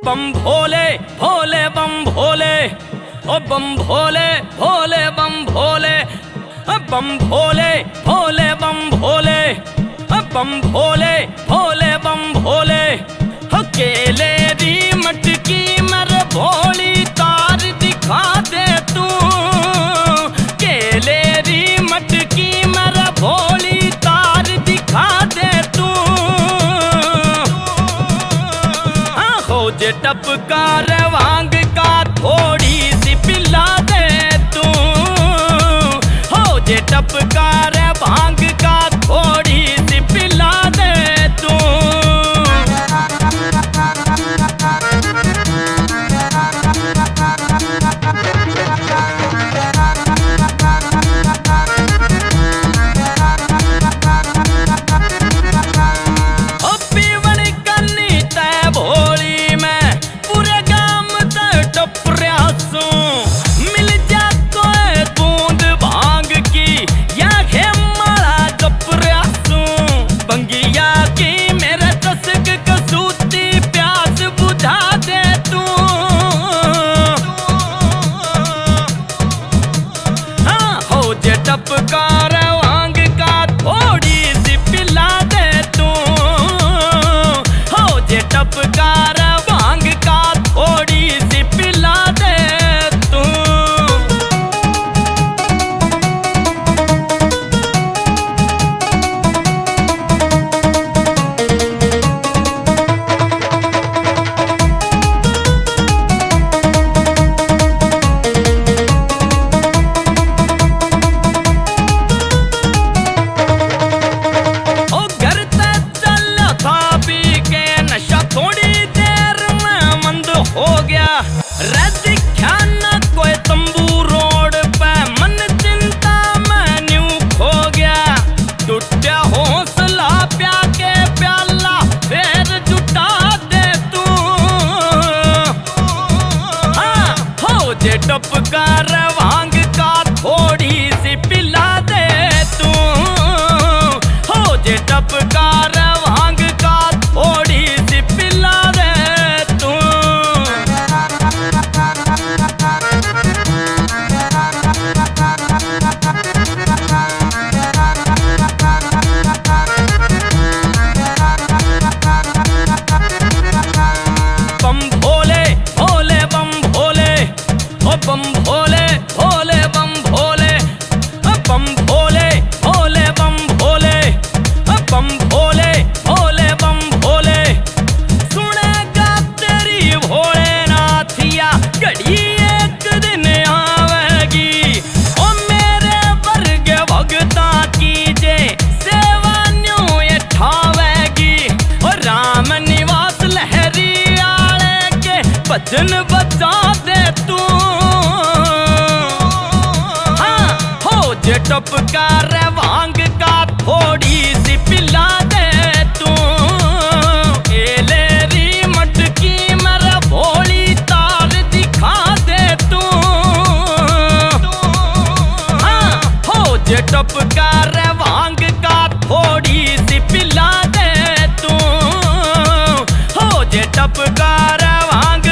बम भोले भोले बम भोले, ओ बम भोले भोले बम भोले, बम भोले भोले बम भोले, बम भोले भोले बम भोले। हो केले दी मटकी मर भोली तार दिखा दे तू, केले दी मटकी मर भोली तार दिखा दे तू। हो जे टपका रवांग का थोड़ी सी पिला दे तू, हो जे टपका रवांग का थोड़ी सी पिला दे तू। टपका रवांग का थोड़ी सी पिला दे तू, हो जे टपका रवांग का थोड़ी सी पिला दे तू। हो गया दिखा न कोई तंबू रोड पे, मन चिंता में न्यू खो गया। टूटा हौसला प्या के प्याला फिर जुटा दे तू, हाँ हो जे टपका रवांग का थोड़ी सी पिला दे तू, हो जे टपका रवांग का थोड़ी सी पिला दे तू। बम भोले भोले बम भोले, ओ बम भोले भोले बम भोले, बम भोले भोले बम भोले, बम भोले भोले बम भोले। सुनेगा तेरी भोलेनाथिया घड़ी एक दिन आवेगी, ओ मेरे वर्ग भगता की जे सेवा न्यू ये ठावेगी। ओ राम निवास लहरी आले के भजन बजा दे तू, हाँ हो जे टपका रवांग का थोड़ी सी पिला दे तू। एलेरी मटकी मर भोली तार दिखा दे तू, हाँ हो जे टपका रवांग का थोड़ी सी पिला दे तू, हो जे टपका रवांग